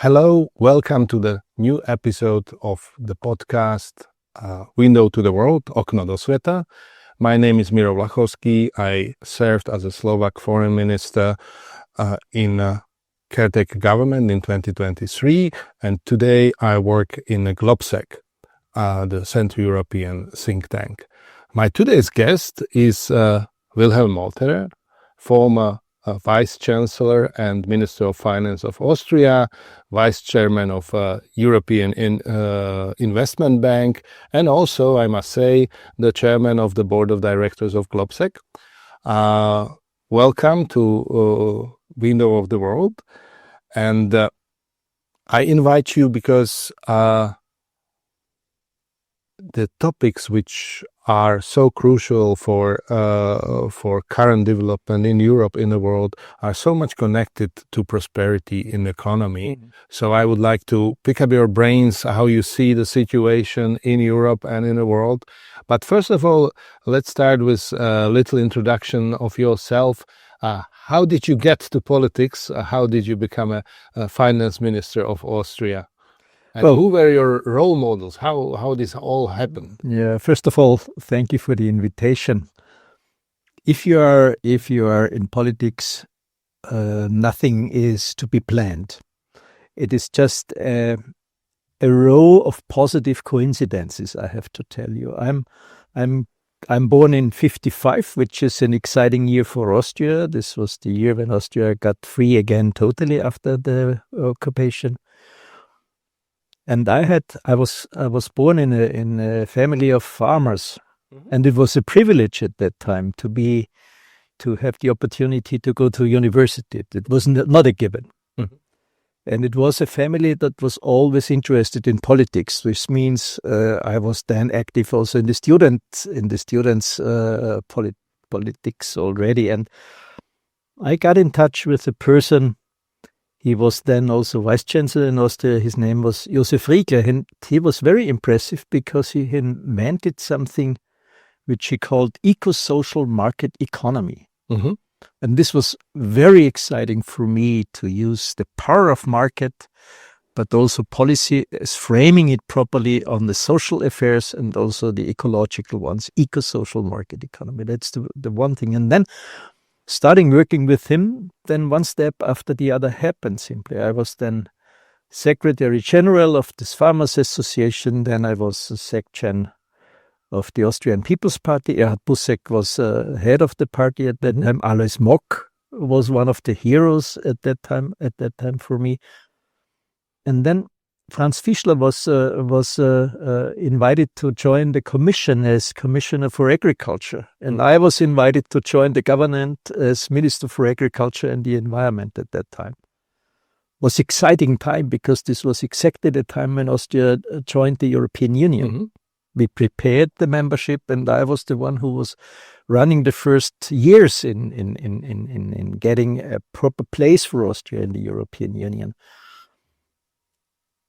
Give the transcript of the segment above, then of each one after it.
Hello, welcome to the new episode of the podcast Window to the World, Okno do sveta. My name is Miroslava Wlachovského. I served as a Slovak foreign minister in caretaker government in 2023, and today I work in the Globsecu, the Central European think tank. My today's guest is Wilhelm Molterer, former Vice Chancellor and Minister of Finance of Austria, Vice Chairman of European Investment Bank, and also, I must say, the Chairman of the Board of Directors of Globsecu. Welcome to Window of the World. And I invite you because the topics which are so crucial for current development in Europe, in the world, are so much connected to prosperity in the economy. Mm-hmm. So I would like to pick up your brains, how you see the situation in Europe and in the world. But first of all, let's start with a little introduction of yourself. How did you get to politics? How did you become a finance minister of Austria? And who were your role models? How this all happened? Yeah, first of all, thank you for the invitation. If you are in politics, nothing is to be planned. It is just a row of positive coincidences, I have to tell you. I'm born in 55, which is an exciting year for Austria. This was the year when Austria got free again totally after the occupation. And I was born in a family of farmers, mm-hmm. and it was a privilege at that time to have the opportunity to go to university. It was not a given, mm-hmm. and it was a family that was always interested in politics, which means I was then active also in the students' politics already, and I got in touch with a person. He was then also Vice Chancellor in Austria. His name was Josef Riegler, and he was very impressive because he invented something which he called eco-social market economy. Mm-hmm. And this was very exciting for me to use the power of market, but also policy as framing it properly on the social affairs and also the ecological ones, eco-social market economy. That's the one thing. And then starting working with him, then one step after the other happened simply. I was then Secretary General of this Farmers Association, then I was the Sec-Gen of the Austrian People's Party. Erhard Busek was head of the party at that time. Alois Mock was one of the heroes at that time for me. And then Franz Fischler was invited to join the commission as Commissioner for Agriculture. And I was invited to join the government as Minister for Agriculture and the Environment at that time. It was an exciting time because this was exactly the time when Austria joined the European Union. Mm-hmm. We prepared the membership, and I was the one who was running the first years in getting a proper place for Austria in the European Union.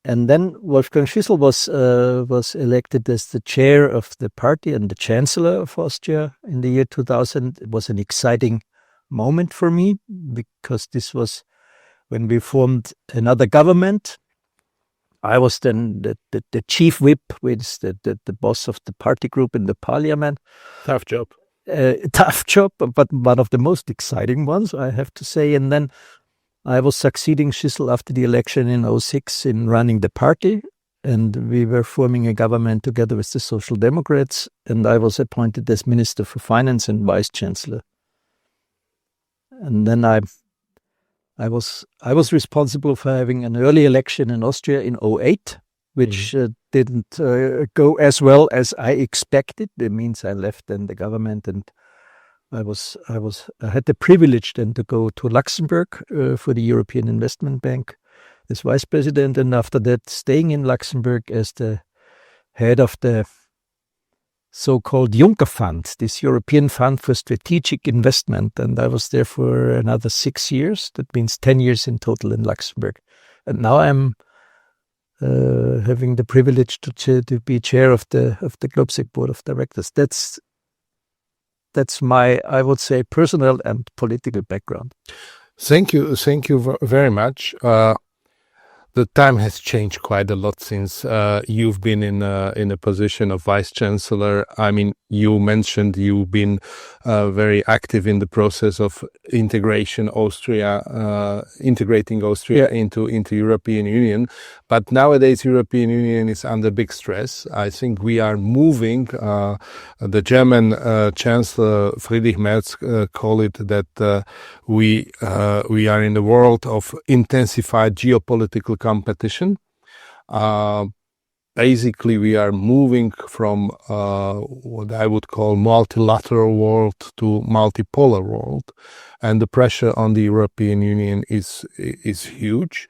And then Wolfgang Schüssel was elected as the chair of the party and the chancellor of Austria in the year 2000. It was an exciting moment for me because this was when we formed another government. I was then the chief whip, with the boss of the party group in the parliament. Tough job. Tough job, but one of the most exciting ones, I have to say. And then I was succeeding Schüssel after the election in 2006 in running the party, and we were forming a government together with the Social Democrats, and I was appointed as Minister for Finance and Vice Chancellor. And then I was responsible for having an early election in Austria in 2008, which didn't go as well as I expected. It means I left then the government, and I had the privilege then to go to Luxembourg for the European Investment Bank as vice president, and after that staying in Luxembourg as the head of the so-called Juncker Fund, this European Fund for Strategic Investment. And I was there for another 6 years. That means 10 years in total in Luxembourg. And now I'm having the privilege to be chair of the Globsecu Board of Directors. That's my, I would say, personal and political background. Thank you very much. the time has changed quite a lot since you've been in a position of vice chancellor. I mean, you mentioned you've been very active in the process of integrating Austria into European Union. But nowadays, European Union is under big stress. I think we are moving. The German Chancellor Friedrich Merz called it that we are in the world of intensified geopolitical competition. Basically, we are moving from what I would call multilateral world to multipolar world, and the pressure on the European Union is huge.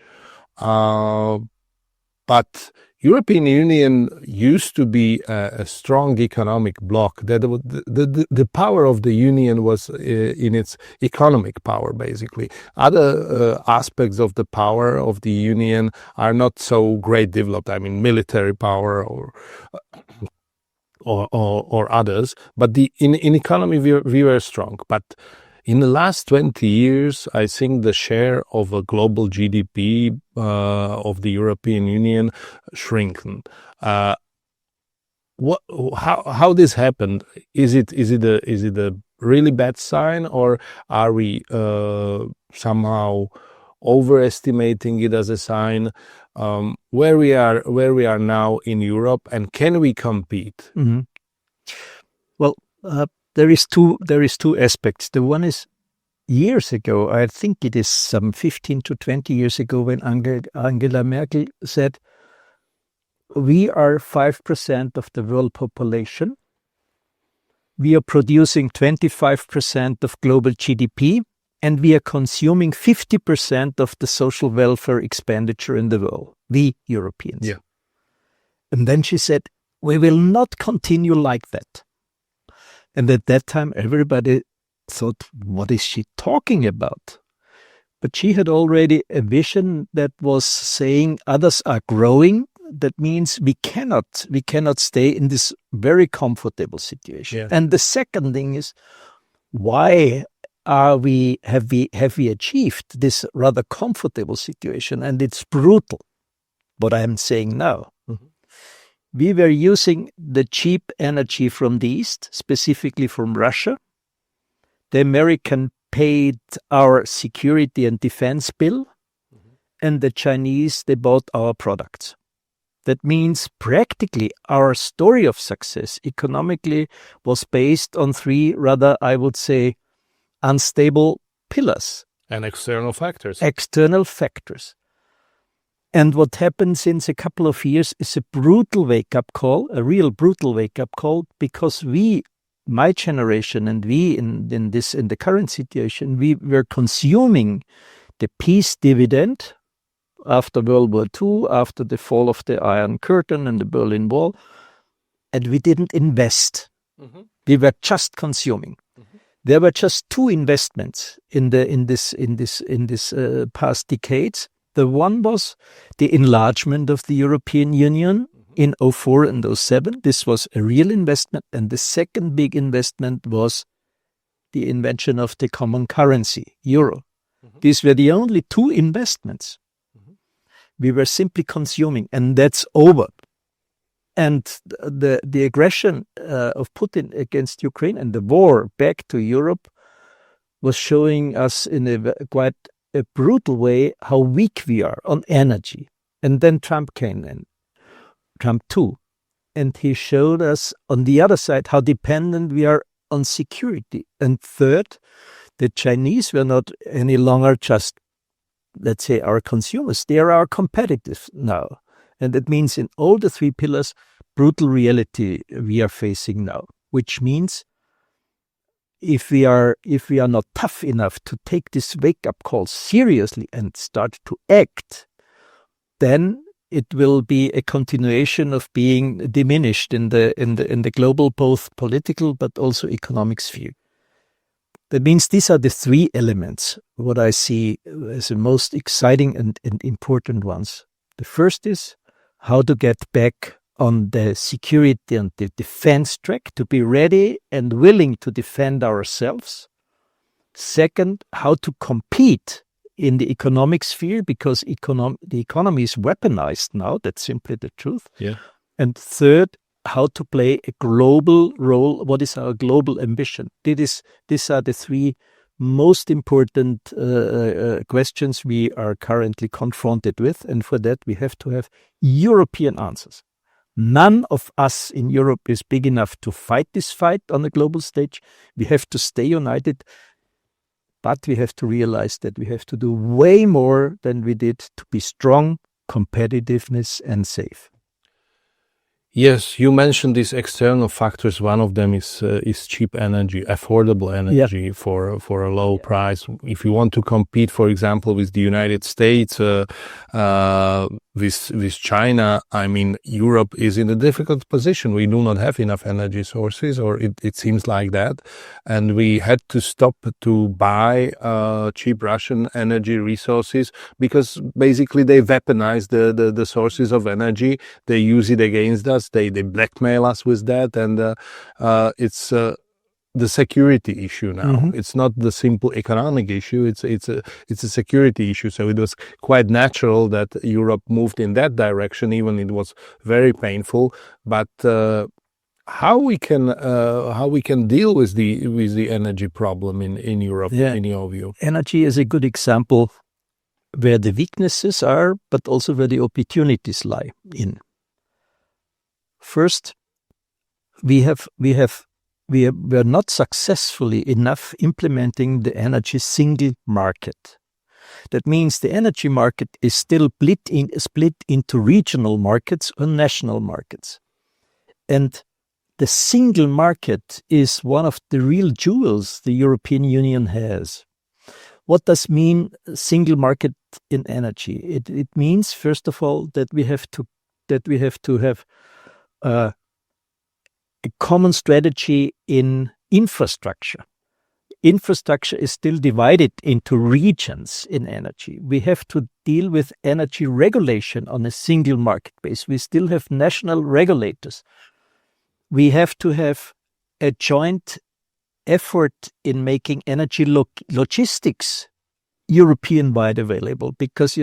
But European Union used to be a strong economic bloc. That the power of the Union was in its economic power, basically. Other aspects of the power of the Union are not so great developed. I mean, military power or others. But in economy we were strong. But in the last 20 years, I think the share of a global GDP of the European Union shrinking. How this happened? Is it a really bad sign, or are we somehow overestimating it as a sign? Where we are now in Europe, and can we compete? Mm-hmm. Well. There is two aspects. The one is years ago, I think it is some 15 to 20 years ago, when Angela Merkel said, we are 5% of the world population. We are producing 25% of global GDP, and we are consuming 50% of the social welfare expenditure in the world, we Europeans. Yeah. And then she said, we will not continue like that. And at that time, everybody thought, what is she talking about? But she had already a vision that was saying others are growing. That means we cannot stay in this very comfortable situation. Yeah. And the second thing is, why have we achieved this rather comfortable situation? And it's brutal, what I'm saying now. Mm-hmm. We were using the cheap energy from the East, specifically from Russia. The American paid our security and defense bill, and the Chinese, they bought our products. That means practically our story of success economically was based on three rather, I would say, unstable pillars. And external factors. External factors. And what happened since a couple of years is a brutal wake-up call, a real brutal wake-up call, because we, my generation, and we in the current situation, we were consuming the peace dividend after World War II, after the fall of the Iron Curtain and the Berlin Wall, and we didn't invest. Mm-hmm. We were just consuming. Mm-hmm. There were just two investments in this past decades. The one was the enlargement of the European Union in 2004 and 2007. This was a real investment. And the second big investment was the invention of the common currency, euro. Mm-hmm. These were the only two investments. Mm-hmm. We were simply consuming, and that's over. And the aggression of Putin against Ukraine and the war back to Europe was showing us in a brutal way how weak we are on energy. And then Trump came in, Trump too. And he showed us on the other side how dependent we are on security. And third, the Chinese were not any longer just, let's say, our consumers. They are our competitors now. And that means in all the three pillars, brutal reality we are facing now, which means if we are not tough enough to take this wake-up call seriously and start to act, then it will be a continuation of being diminished in the global, both political but also economic sphere. That means these are the three elements, what I see as the most exciting and important ones. The first is how to get back on the security and the defense track, to be ready and willing to defend ourselves. Second, how to compete in the economic sphere, because the economy is weaponized now. That's simply the truth. Yeah. And third, how to play a global role. What is our global ambition? These are the three most important questions we are currently confronted with. And for that, we have to have European answers. None of us in Europe is big enough to fight this fight on the global stage. We have to stay united, but we have to realize that we have to do way more than we did to be strong, competitiveness, and safe. Yes, you mentioned these external factors. One of them is cheap energy, affordable energy for a low price. If you want to compete, for example, with the United States, with China, I mean, Europe is in a difficult position. We do not have enough energy sources, or it seems like that. And we had to stop to buy cheap Russian energy resources because basically they weaponize the sources of energy. They use it against us. They blackmail us with that. And it's the security issue now. Mm-hmm. It's not the simple economic issue. It's a security issue. So it was quite natural that Europe moved in that direction, even it was very painful. But how we can deal with the energy problem in Europe, in your view? Energy is a good example where the weaknesses are, but also where the opportunities lie in. First, we were not successfully enough implementing the energy single market. That means the energy market is still split into regional markets or national markets. And the single market is one of the real jewels the European Union has. What does mean single market in energy? It means, first of all, that we have to have a common strategy in infrastructure. Infrastructure is still divided into regions in energy. We have to deal with energy regulation on a single market base. We still have national regulators. We have to have a joint effort in making energy logistics European-wide available, because,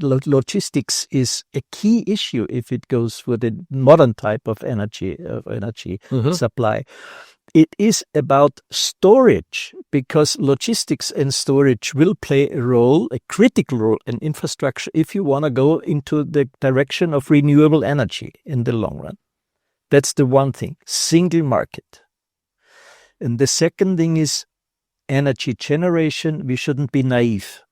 logistics is a key issue if it goes for the modern type of energy supply. It is about storage, because logistics and storage will play a critical role in infrastructure if you want to go into the direction of renewable energy in the long run. That's the one thing, single market. And the second thing is energy generation. We shouldn't be naive.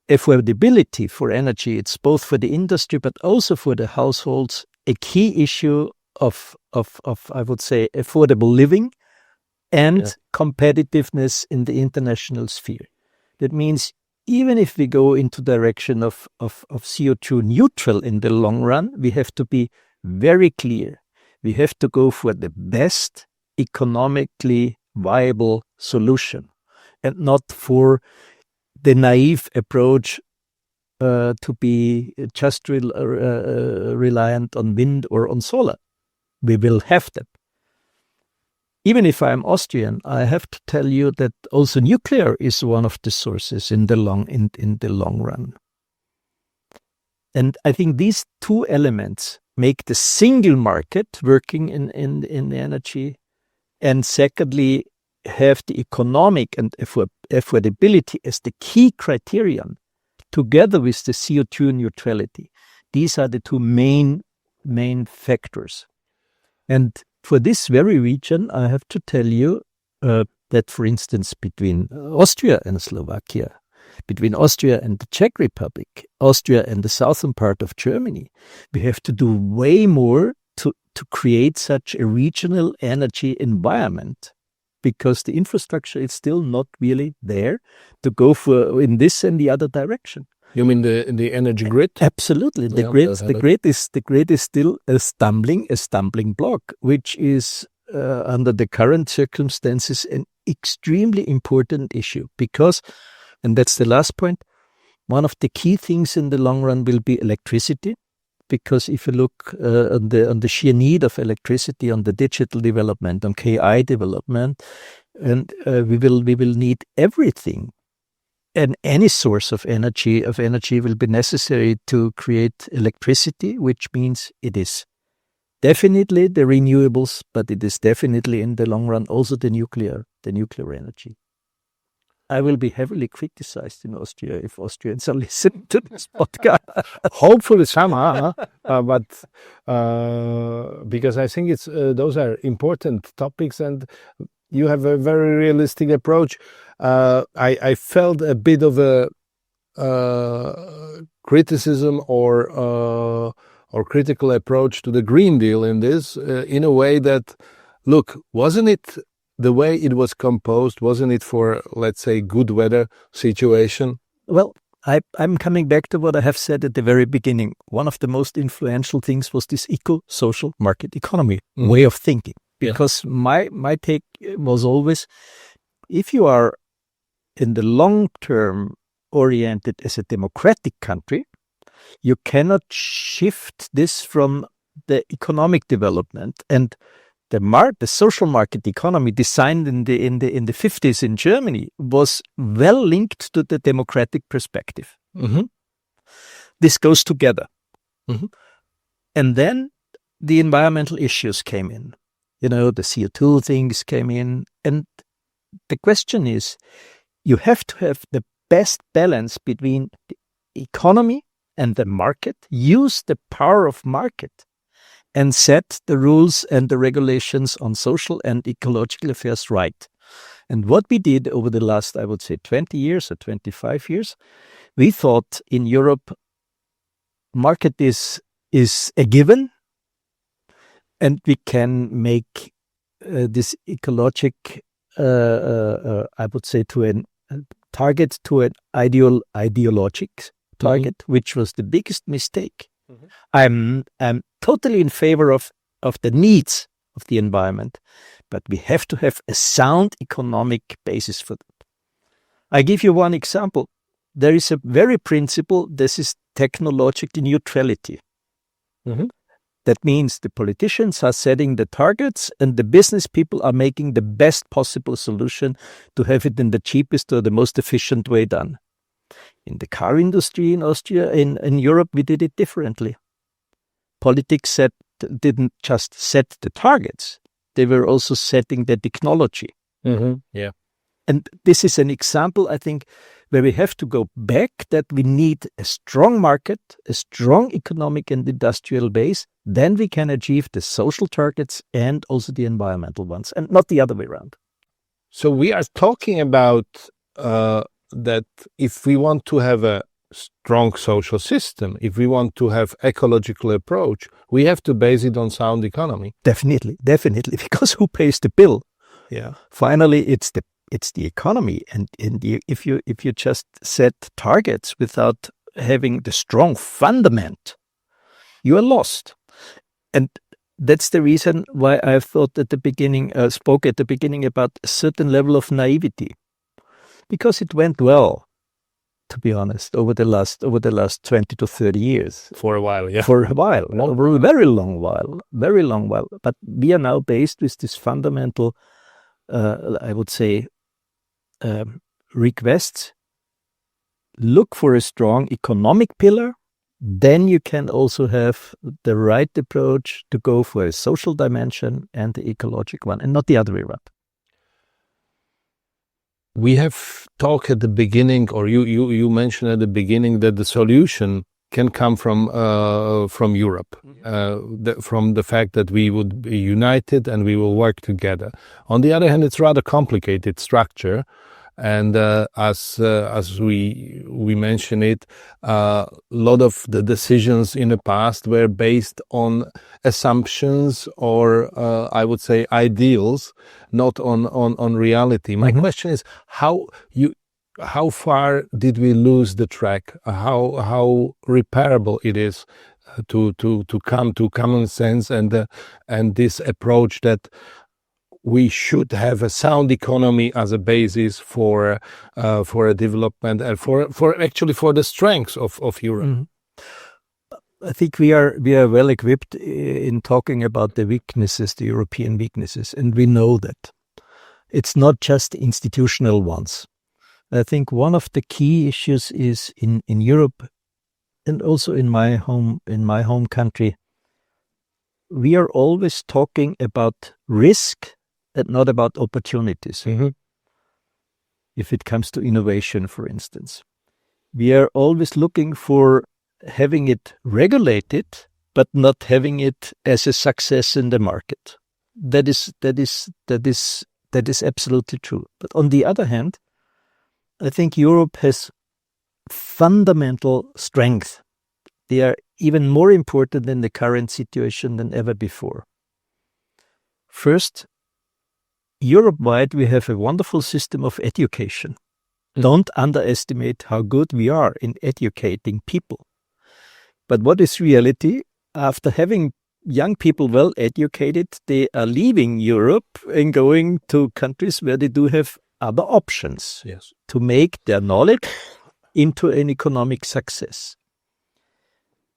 Affordability for energy, it's both for the industry but also for the households, a key issue of I would say, affordable living and competitiveness in the international sphere. That means even if we go into direction of CO2 neutral in the long run, we have to be very clear. We have to go for the best economically viable solution and not for the naive approach to be just reliant on wind or on solar. We will have them. Even if I'm Austrian, I have to tell you that also nuclear is one of the sources in the long run. And I think these two elements make the single market working in energy, and secondly, have the economic and affordability as the key criterion, together with the CO2 neutrality. These are the two main factors. And for this very region, I have to tell you that, for instance, between Austria and Slovakia, between Austria and the Czech Republic, Austria and the southern part of Germany, we have to do way more to create such a regional energy environment, because the infrastructure is still not really there to go for in this and the other direction. You mean the energy grid? Absolutely. The grid is still a stumbling block, which is under the current circumstances an extremely important issue, because, and that's the last point, one of the key things in the long run will be electricity. Because if you look on the sheer need of electricity, on the digital development, on KI development, and we will need everything and any source of energy will be necessary to create electricity, which means it is definitely the renewables, but it is definitely in the long run also the nuclear energy. I will be heavily criticized in Austria if Austrians are listening to this podcast. Hopefully somehow, but because I think it's those are important topics, and you have a very realistic approach. I felt a bit of a criticism or critical approach to the Green Deal in this, in a way that, look, wasn't it the way it was composed, wasn't it for, let's say, good weather situation? Well, I'm coming back to what I have said at the very beginning. One of the most influential things was this eco-social market economy way of thinking. Because my take was always, if you are in the long term oriented as a democratic country, you cannot shift this from the economic development. And the social market economy designed in the 50s in Germany was well linked to the democratic perspective. This goes together. And then the environmental issues came in. The CO2 things came in. And the question is, you have to have the best balance between the economy and the market, use the power of market, and set the rules and the regulations on social and ecological affairs right. And what we did over the last, I would say, 20 years or 25 years, we thought in Europe, market is a given, and we can make this ecologic, I would say, to an target, to an ideologic target, which was the biggest mistake. I'm totally in favor of the needs of the environment, but we have to have a sound economic basis for that. I give you one example. There is a very principle, this is technological neutrality. That means the politicians are setting the targets and the business people are making the best possible solution to have it in the cheapest or the most efficient way done. In the car industry in Austria, in Europe, we did it differently. Politics didn't just set the targets, they were also setting the technology. And this is an example, I think, where we have to go back, that we need a strong market, a strong economic and industrial base, then we can achieve the social targets and also the environmental ones, and not the other way around. So we are talking about that if we want to have a strong social system, if we want to have ecological approach, we have to base it on sound economy. Definitely, because who pays the bill? Finally, it's the economy, and if you just set targets without having the strong fundament, you are lost. And that's the reason why I thought at the beginning, spoke at the beginning about a certain level of naivety, because it went well, to be honest, over the last 20 to 30 years. For a while, over a very long while. But we are now based with this fundamental, I would say, requests. Look for a strong economic pillar, then you can also have the right approach to go for a social dimension and the ecologic one, and not the other way around. We have talked at the beginning, or you mentioned at the beginning, that the solution can come from Europe, from the fact that we would be united and we will work together. On the other hand, it's rather complicated structure. And as we mentioned it, a lot of the decisions in the past were based on assumptions or I would say ideals, not on reality. My question is how far did we lose the track? How repairable it is to come to common sense and this approach that we should have a sound economy as a basis for a development and for the strengths of Europe. I think we are well equipped in talking about the weaknesses, the European weaknesses, and we know that it's not just institutional ones. I think one of the key issues is in Europe and also in my home country, we are always talking about risk and not about opportunities. Mm-hmm. If it comes to innovation, for instance, we are always looking for having it regulated, but not having it as a success in the market. That is absolutely true. But on the other hand, I think Europe has fundamental strength. They are even more important in the current situation than ever before. First, Europe-wide, we have a wonderful system of education. Don't underestimate how good we are in educating people. But what is reality? After having young people well educated, they are leaving Europe and going to countries where they do have other options to make their knowledge into an economic success.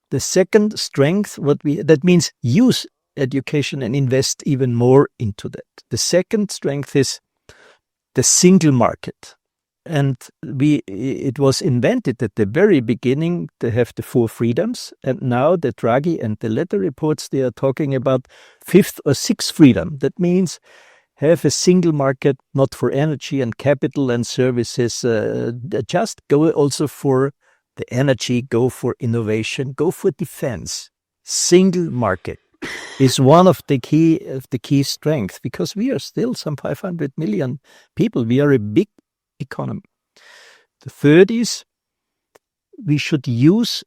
The second strength, that means use education and invest even more into that. The second strength is the single market. And it was invented at the very beginning to have the 4 freedoms. And now the Draghi and the letter reports, they are talking about 5th or 6th freedom. That means have a single market, not for energy and capital and services. Just go also for the energy, go for innovation, go for defense. Single market is one of the key strengths, because we are still some 500 million people. We are a big economy. The third is we should use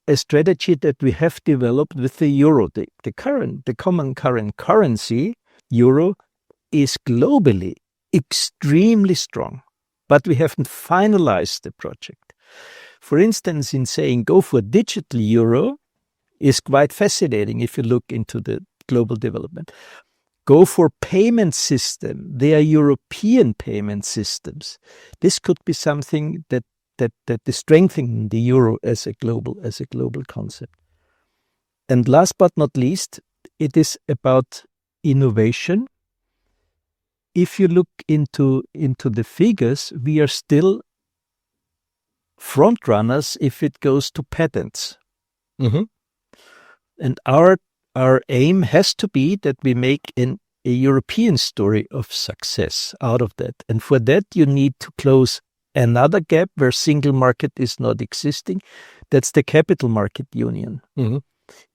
a strategy that we have developed with the euro. The common current currency, euro, is globally extremely strong, but we haven't finalized the project. For instance, in saying go for digital euro is quite fascinating if you look into the global development. Go for payment system. They are European payment systems. This could be something that is strengthening the euro as a global concept. And last but not least, it is about innovation. If you look into the figures, we are still front runners if it goes to patents. Mm-hmm. And our aim has to be that we make a European story of success out of that. And for that, you need to close another gap where single market is not existing. That's the capital market union. Mm-hmm.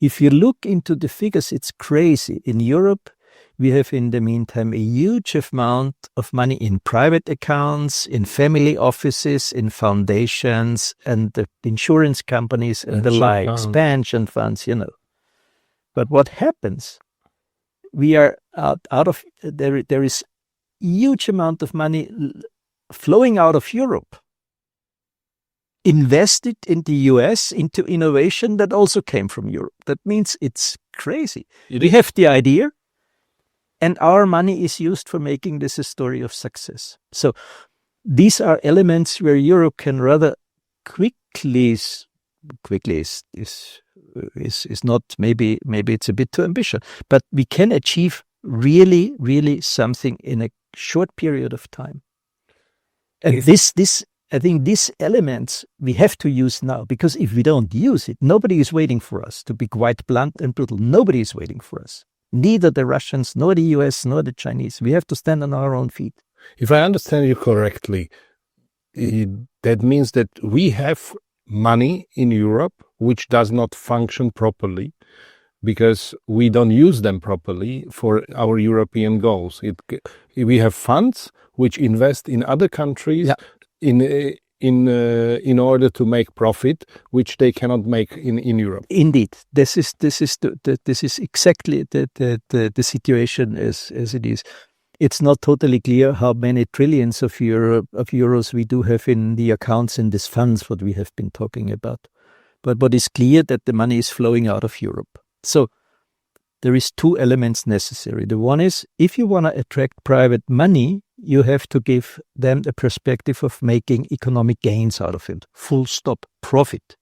If you look into the figures, it's crazy. In Europe, we have in the meantime a huge amount of money in private accounts, in family offices, in foundations, and the insurance companies and the likes, pension funds, But what happens? We are out of there is huge amount of money flowing out of Europe, invested in the US into innovation that also came from Europe. That means it's crazy. We have the idea, and our money is used for making this a story of success. So these are elements where Europe can rather quickly is not, maybe it's a bit too ambitious, but we can achieve really, really something in a short period of time. And I think these elements we have to use now, because if we don't use it, nobody is waiting for us. To be quite blunt and brutal, nobody is waiting for us. Neither the Russians, nor the US, nor the Chinese. We have to stand on our own feet. If I understand you correctly, that means that we have money in Europe which does not function properly because we don't use them properly for our European goals. We have funds which invest in other countries in order to make profit, which they cannot make in Europe. Indeed, this is exactly the situation as it is. It's not totally clear how many trillions of euros we do have in the accounts in these funds, what we have been talking about. But what is clear that the money is flowing out of Europe. So there is 2 elements necessary. The one is, if you want to attract private money, you have to give them a perspective of making economic gains out of it. Full stop. Profit.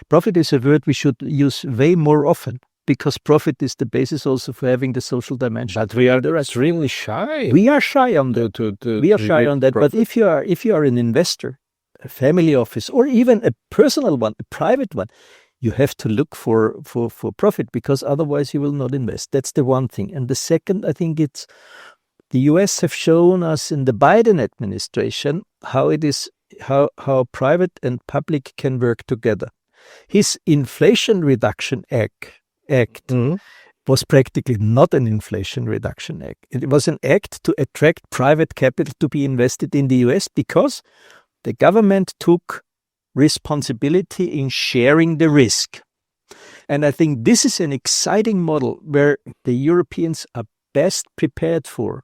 Profit is a word we should use way more often. because profit is the basis also for having the social dimension. But we are extremely shy. We are shy on that. We are shy on that. Profit. But if you are an investor, a family office, or even a personal one, a private one, you have to look for profit, because otherwise you will not invest. That's the one thing. And the second, I think it's the US have shown us in the Biden administration how it is, how private and public can work together. His Inflation Reduction Act was practically not an Inflation Reduction Act. It was an act to attract private capital to be invested in the US, because the government took responsibility in sharing the risk. And I think this is an exciting model where the Europeans are best prepared for,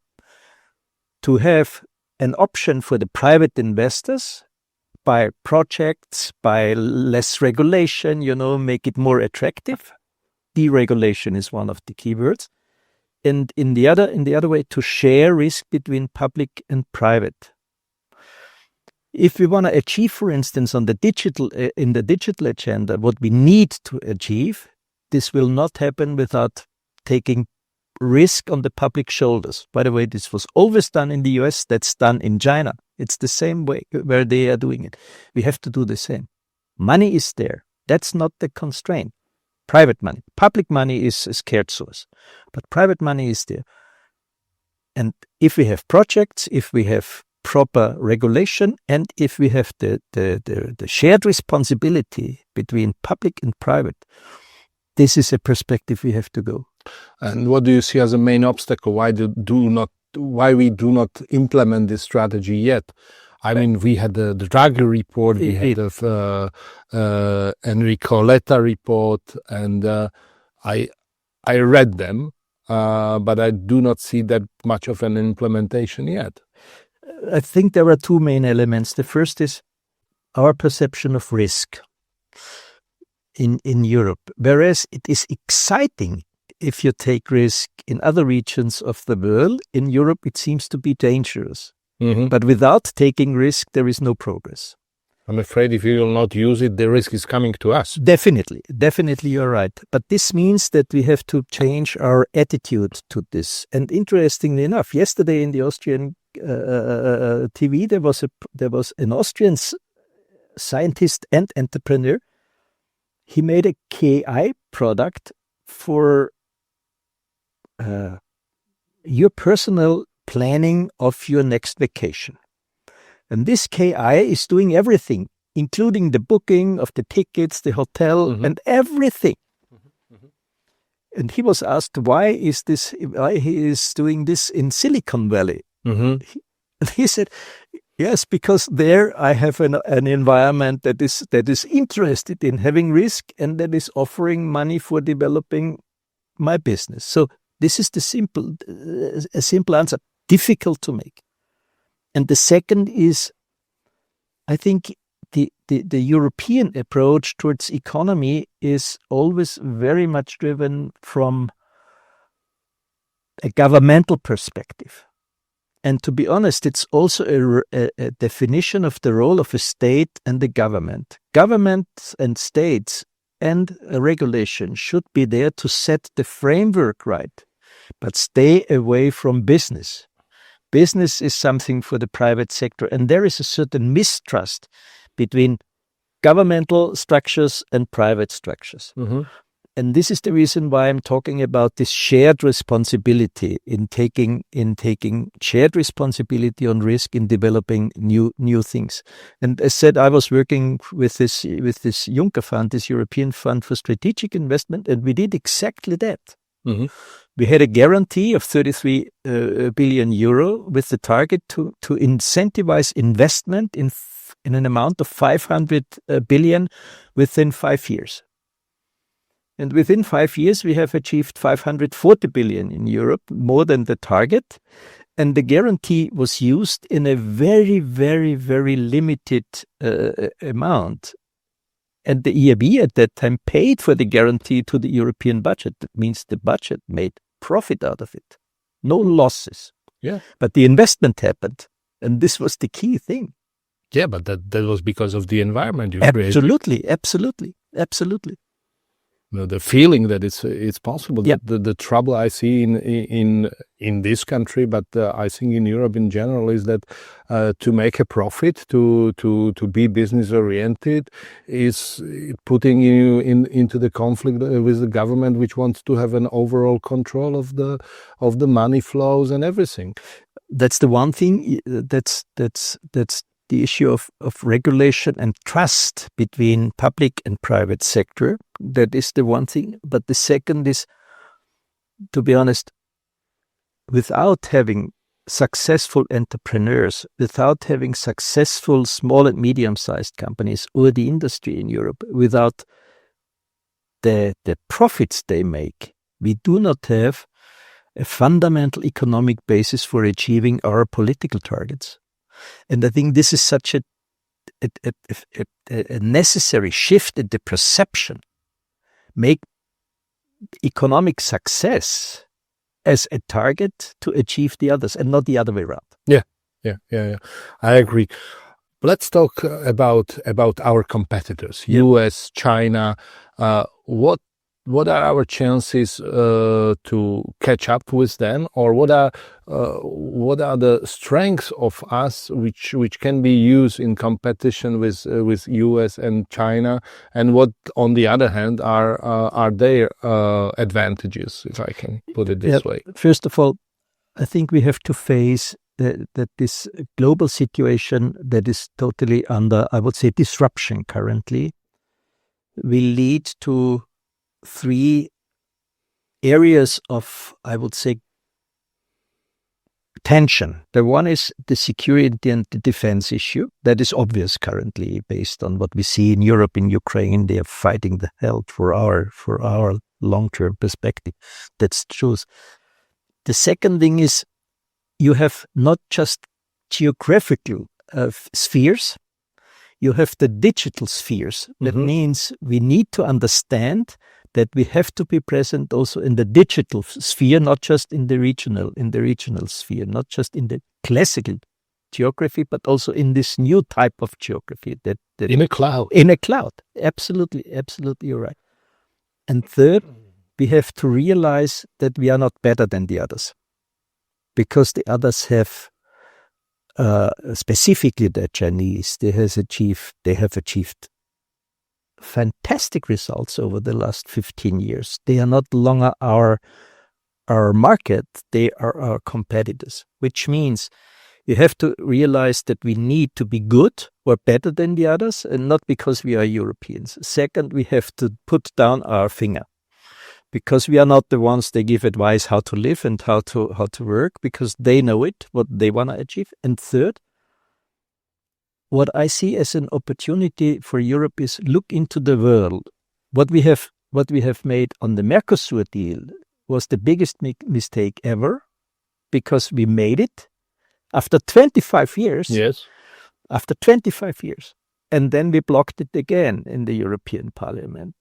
to have an option for the private investors by projects, by less regulation, make it more attractive. Deregulation is one of the key words. And in the other way, to share risk between public and private. If we want to achieve, for instance, in the digital agenda, what we need to achieve, this will not happen without taking risk on the public shoulders. By the way, this was always done in the US, that's done in China. It's the same way where they are doing it. We have to do the same. Money is there. That's not the constraint. Private money. Public money is a scarce source, but private money is there. And if we have projects, if we have proper regulation, and if we have the shared responsibility between public and private, this is a perspective we have to go. And what do you see as a main obstacle? Why we do not implement this strategy yet? I mean, we had the Draghi report, we had the Enrico Letta report, and I read them, but I do not see that much of an implementation yet. I think there are two main elements. The first is our perception of risk in Europe, whereas it is exciting if you take risk in other regions of the world. In Europe, it seems to be dangerous. Mm-hmm. But without taking risk, there is no progress. I'm afraid if you will not use it, the risk is coming to us. Definitely, you're right. But this means that we have to change our attitude to this. And interestingly enough, yesterday in the Austrian TV, there was an Austrian scientist and entrepreneur. He made a KI product for your personal planning of your next vacation. And this KI is doing everything, including the booking of the tickets, the hotel, mm-hmm. and everything. Mm-hmm. Mm-hmm. And he was asked why he is doing this in Silicon Valley. Mm-hmm. He said, yes, because there I have an environment that is interested in having risk and that is offering money for developing my business. So this is a simple answer, difficult to make. And the second is, I think the European approach towards economy is always very much driven from a governmental perspective. And to be honest, it's also a definition of the role of a state and the government. Governments and states and a regulation should be there to set the framework right, but stay away from business. Business is something for the private sector, and there is a certain mistrust between governmental structures and private structures. Mm-hmm. And this is the reason why I'm talking about this shared responsibility in taking shared responsibility on risk in developing new things. And as said, I was working with this Juncker Fund, this European Fund for Strategic Investment, and we did exactly that. Mm-hmm. We had a guarantee of 33 billion euro with the target to incentivize investment in an amount of 500 billion within 5 years. And within 5 years, we have achieved 540 billion in Europe, more than the target. And the guarantee was used in a very, very, very limited amount. And the EIB at that time paid for the guarantee to the European budget. That means the budget made profit out of it. No losses. Yeah. But the investment happened. And this was the key thing. Yeah, but that was because of the environment you created. Absolutely. Absolutely. the feeling that it's possible. Yeah. The trouble I see in this country, but I think in Europe in general, is that to make a profit, to be business oriented, is putting you into the conflict with the government, which wants to have an overall control of the money flows and everything. That's the one thing. That's the issue of regulation and trust between public and private sector. That is the one thing. But the second is, to be honest, without having successful entrepreneurs, without having successful small and medium-sized companies or the industry in Europe, without the profits they make, we do not have a fundamental economic basis for achieving our political targets. And I think this is such a necessary shift in the perception. Make economic success as a target to achieve the others, and not the other way around. Yeah. I agree. Let's talk about our competitors, US, China. What are our chances to catch up with them, or what are the strengths of us which can be used in competition with US and China, and what on the other hand are their advantages, if I can put it this way? First of all, I think we have to face that this global situation that is totally under, I would say, disruption currently will lead to three areas of, I would say, tension. The one is the security and the defense issue. That is obvious currently based on what we see in Europe, in Ukraine. They are fighting the hell for our long-term perspective. That's the truth. The second thing is you have not just geographical spheres, you have the digital spheres. That means we need to understand that we have to be present also in the digital sphere, not just in the regional sphere, not just in the classical geography, but also in this new type of geography that in a cloud. In a cloud, absolutely, you're right. And third, we have to realize that we are not better than the others, because the others have, specifically the Chinese, they have achieved fantastic results over the last 15 years. They are not longer our market, they are our competitors, which means you have to realize that we need to be good or better than the others, and not because we are Europeans. Second, we have to put down our finger, because we are not the ones they give advice how to live and how to work, because they know it, what they want to achieve. And third, what I see as an opportunity for Europe is look into the world. What we have made on the Mercosur deal was the biggest mistake ever, because we made it after 25 years. Yes. After 25 years. And then we blocked it again in the European Parliament.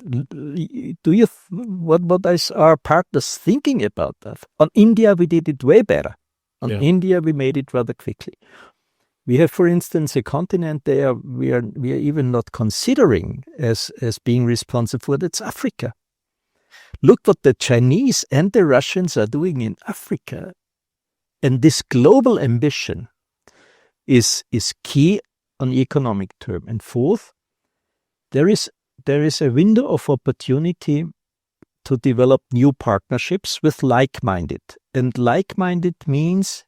What is our partners thinking about that? On India, we did it way better. On India, we made it rather quickly. We have, for instance, a continent there we are even not considering as being responsible for. That's Africa. Look what the Chinese and the Russians are doing in Africa. And this global ambition is key on economic term. And fourth, there is a window of opportunity to develop new partnerships with like-minded. And like-minded means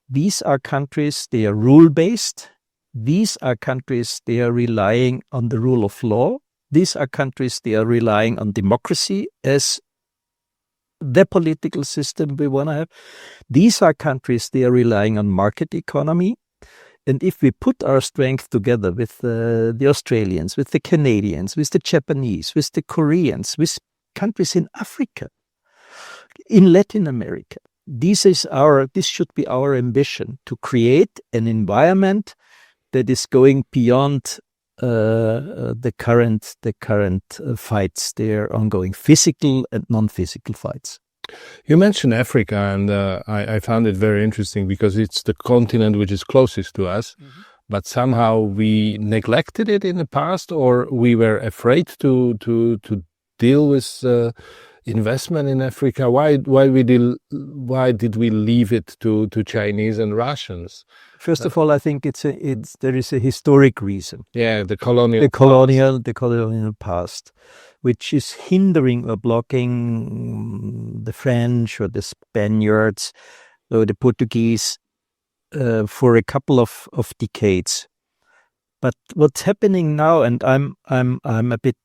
these are countries, they are rule-based. These are countries, they are relying on the rule of law. These are countries, they are relying on democracy as the political system we want to have. These are countries, they are relying on market economy. And if we put our strength together with the Australians, with the Canadians, with the Japanese, with the Koreans, with countries in Africa, in Latin America, this should be our ambition, to create an environment that is going beyond the current fights. They are ongoing physical and non-physical fights. You mentioned Africa, and I found it very interesting because it's the continent which is closest to us, but somehow we neglected it in the past, or we were afraid to deal with investment in Africa? Why did we leave it to Chinese and Russians? First of all, I think there is a historic reason. Yeah, the colonial past, which is hindering or blocking the French or the Spaniards or the Portuguese for a couple of decades. But what's happening now, and I'm a bit,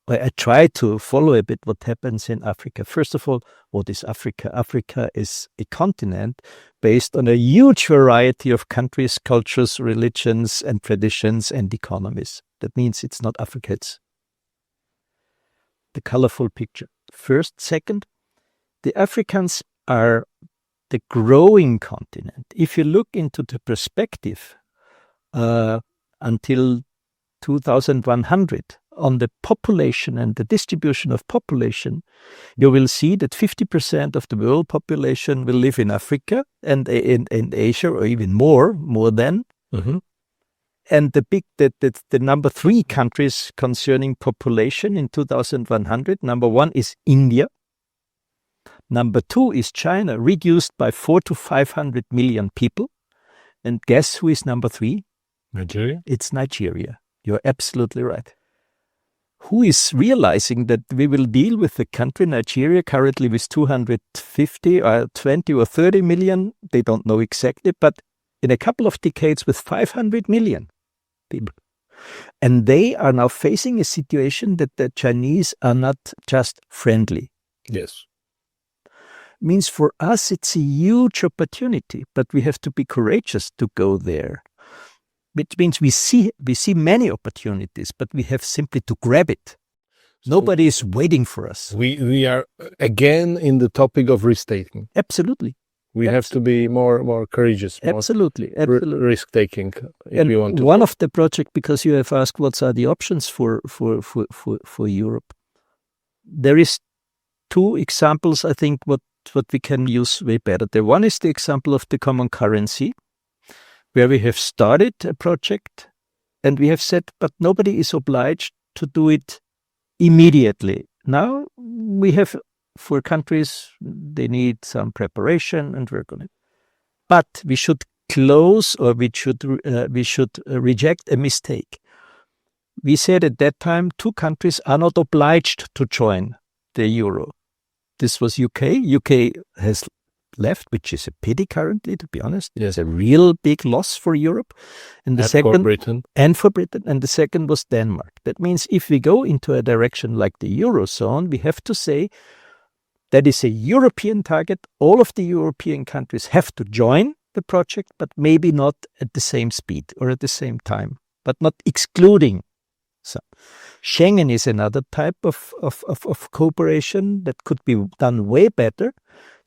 I try to follow a bit what happens in Africa. First of all, what is Africa? Africa is a continent based on a huge variety of countries, cultures, religions, and traditions and economies. That means it's not Africa, it's the colorful picture. First. Second, the Africans are the growing continent. If you look into the perspective until 2100, on the population and the distribution of population, you will see that 50% of the world population will live in Africa and in Asia, or even more than. Mm-hmm. And the number 3 countries concerning population in 2100, number 1 is India. Number 2 is China, reduced by 400 to 500 million people. And guess who is number 3? Nigeria? It's Nigeria. You're absolutely right. Who is realizing that we will deal with the country Nigeria currently with 250 or 20 or 30 million? They don't know exactly, but in a couple of decades with 500 million people. And they are now facing a situation that the Chinese are not just friendly. Yes. Means for us it's a huge opportunity, but we have to be courageous to go there. Which means we see many opportunities, but we have simply to grab it. Nobody is waiting for us. We are again in the topic of risk-taking. Absolutely. We have to be more courageous. Absolutely. Risk-taking if we want to. One of the project, because you have asked what are the options for Europe. There is 2 examples, I think, what we can use way better. The one is the example of the common currency, where we have started a project and we have said, but nobody is obliged to do it immediately. Now we have, for countries, they need some preparation and work on it. But we should close, or we should reject a mistake. We said at that time 2 countries are not obliged to join the euro. This was UK. UK has left, which is a pity currently, to be honest. There's a real big loss for Europe. And for Britain. And for Britain. And the second was Denmark. That means if we go into a direction like the Eurozone, we have to say that is a European target. All of the European countries have to join the project, but maybe not at the same speed or at the same time, but not excluding. So Schengen is another type of cooperation that could be done way better,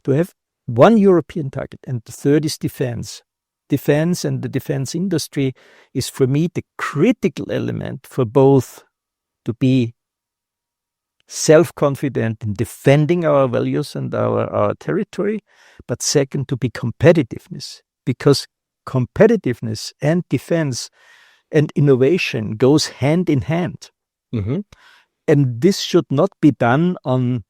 to have one European target. And the third is defense. Defense and the defense industry is, for me, the critical element for both to be self-confident in defending our values and our territory, but second, to be competitiveness, because competitiveness and defense and innovation goes hand in hand. Mm-hmm. And this should not be done on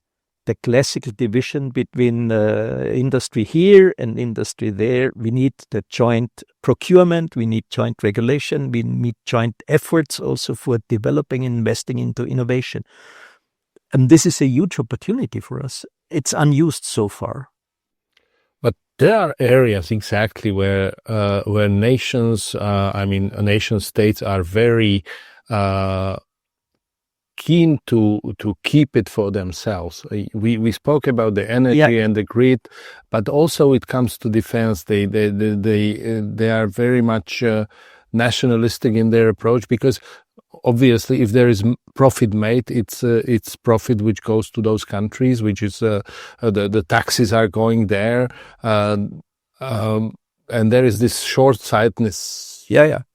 the classical division between industry here and industry there. We need the joint procurement, we need joint regulation, we need joint efforts also for developing and investing into innovation. And this is a huge opportunity for us. It's unused so far. But there are areas exactly where nations, nation states are very keen to keep it for themselves. We spoke about the energy and the grid, but also it comes to defense. They are very much nationalistic in their approach, because obviously if there is profit made, it's profit which goes to those countries, which is the taxes are going there, and there is this short-sightedness.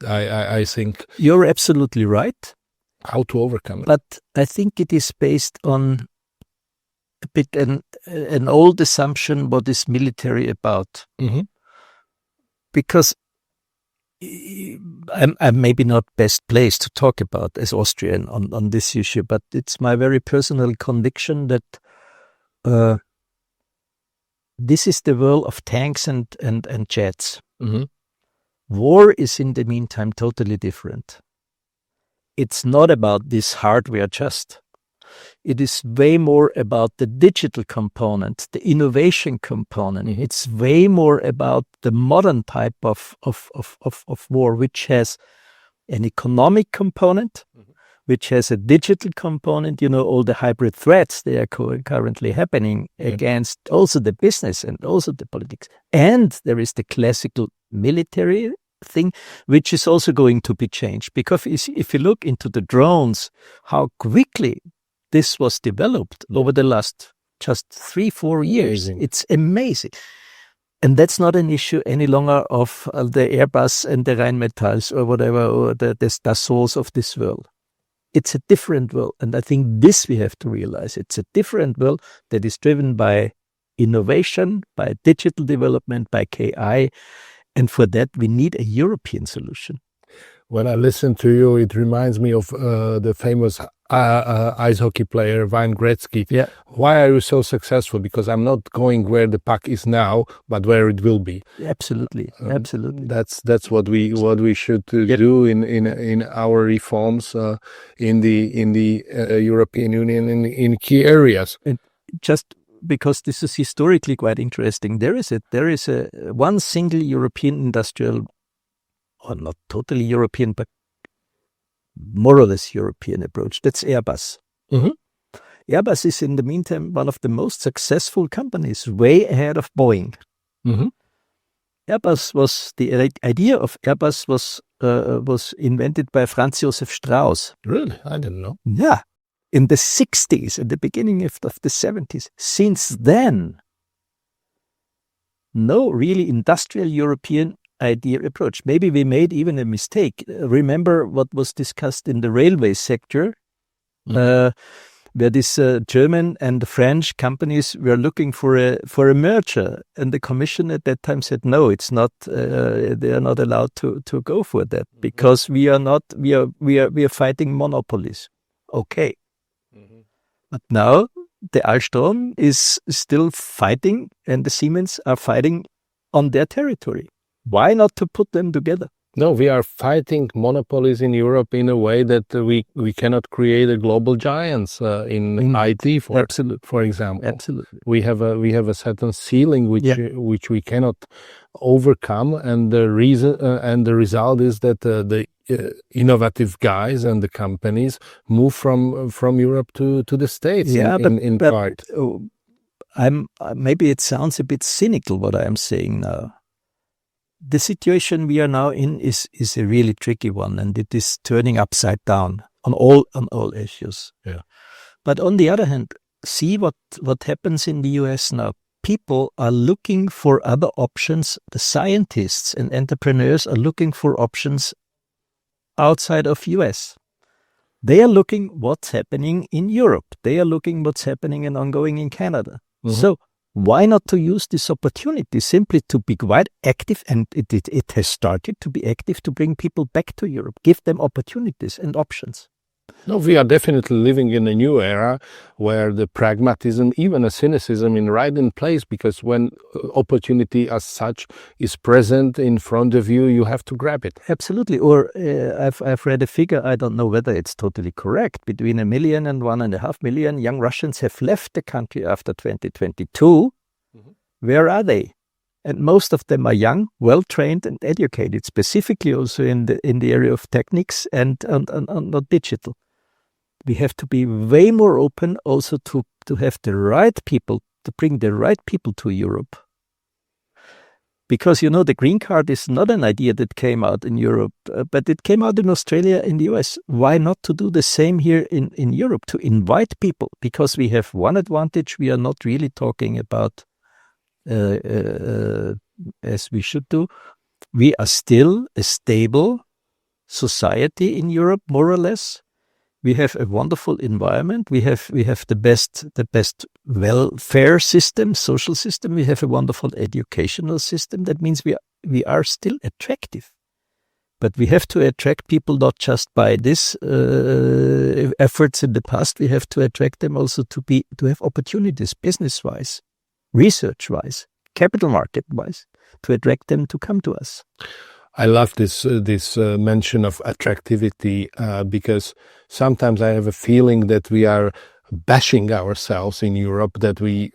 I think you're absolutely right. How to overcome it? But I think it is based on a bit an old assumption what is military about. Mm-hmm. Because I'm maybe not best placed to talk about as Austrian on this issue, but it's my very personal conviction that this is the world of tanks and jets. Mm-hmm. War is in the meantime totally different. It's not about this hardware just. It is way more about the digital component, the innovation component. Mm-hmm. It's way more about the modern type of war, which has an economic component, Mm-hmm. which has a digital component. All the hybrid threats they are currently happening against also the business and also the politics. And there is the classical military thing, which is also going to be changed. Because if you look into the drones, how quickly this was developed over the last just 3-4 years. Amazing. It's amazing. And that's not an issue any longer of the Airbus and the Rheinmetalls or whatever, or the Dassaults of this world. It's a different world. And I think this we have to realize. It's a different world that is driven by innovation, by digital development, by KI. And for that, we need a European solution. When I listen to you, it reminds me of the famous ice hockey player, Wayne Gretzky. Yeah. Why are you so successful? Because I'm not going where the puck is now, but where it will be. Absolutely. Absolutely. That's what we should do in our reforms in the European Union in key areas. And just because this is historically quite interesting, there is a one single European industrial, or not totally European, but more or less European approach. That's Airbus. Mm-hmm. Airbus is in the meantime one of the most successful companies, way ahead of Boeing. Mm-hmm. The idea of Airbus was invented by Franz Josef Strauss. Really? I didn't know. Yeah. In the 60s, at the beginning of the 70s. Since then, no really industrial European idea approach. Maybe we made even a mistake. Remember what was discussed in the railway sector, where this German and French companies were looking for a merger, and the Commission at that time said no, it's not. They are not allowed to go for that because we are fighting monopolies. Okay, but now the Alstom is still fighting, and the Siemens are fighting on their territory. Why not to put them together? No, we are fighting monopolies in Europe in a way that we cannot create a global giants in IT, for example. Absolutely. We have a certain ceiling which we cannot overcome, and the result is that the innovative guys and the companies move from Europe to the States. Part. Maybe it sounds a bit cynical what I am saying now. The situation we are now in is a really tricky one, and it is turning upside down on all issues. Yeah. But on the other hand, see what happens in the US now. People are looking for other options. The scientists and entrepreneurs are looking for options outside of US. They are looking what's happening in Europe. They are looking what's happening and ongoing in Canada. Mm-hmm. So why not to use this opportunity simply to be quite active, and it has started to be active, to bring people back to Europe, give them opportunities and options. No, we are definitely living in a new era where the pragmatism, even a cynicism, is right in place, because when opportunity as such is present in front of you, you have to grab it. Absolutely. Or I've read a figure, I don't know whether it's totally correct, between 1 million and 1.5 million young Russians have left the country after 2022. Mm-hmm. Where are they? And most of them are young, well-trained and educated, specifically also in the area of techniques and not digital. We have to be way more open also to have the right people, to bring the right people to Europe. Because, the green card is not an idea that came out in Europe, but it came out in Australia, in the US. Why not to do the same here in Europe, to invite people? Because we have one advantage, we are not really talking about as we should do. We are still a stable society in Europe, more or less. We have a wonderful environment. We have the best welfare system, social system. We have a wonderful educational system. That means we are still attractive. But we have to attract people not just by this efforts in the past. We have to attract them also to have opportunities, business-wise, research-wise, capital market-wise, to attract them to come to us. I love this mention of attractivity because sometimes I have a feeling that we are bashing ourselves in Europe, that we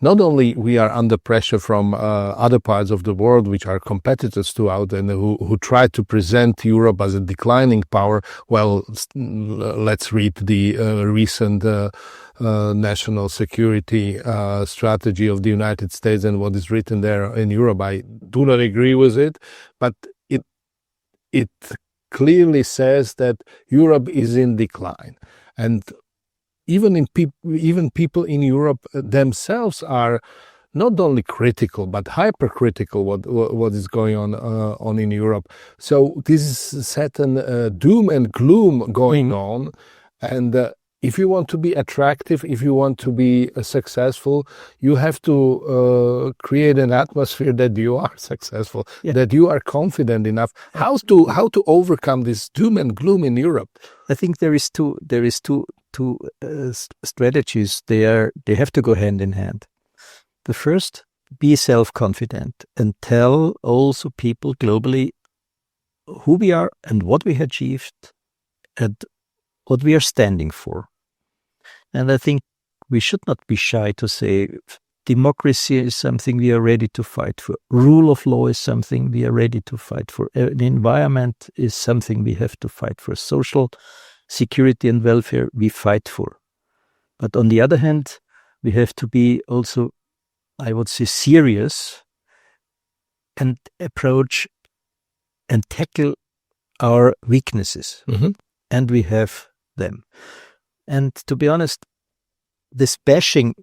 not only we are under pressure from other parts of the world which are competitors to us and who try to present Europe as a declining power. Well, let's read the recent national security strategy of the United States and what is written there in Europe. I do not agree with it, but it clearly says that Europe is in decline. And even people in Europe themselves are not only critical but hypercritical what is going on in Europe. So this is certain doom and gloom going on, and if you want to be attractive, if you want to be successful, you have to create an atmosphere that you are successful, that you are confident enough. How to overcome this doom and gloom in Europe? I think there is two strategies. They have to go hand in hand. The first, be self-confident and tell also people globally who we are and what we achieved and what we are standing for. And I think we should not be shy to say democracy is something we are ready to fight for. Rule of law is something we are ready to fight for. The environment is something we have to fight for. Social security and welfare we fight for. But on the other hand, we have to be also, I would say, serious and approach and tackle our weaknesses. Mm-hmm. And we have them. And to be honest, this bashing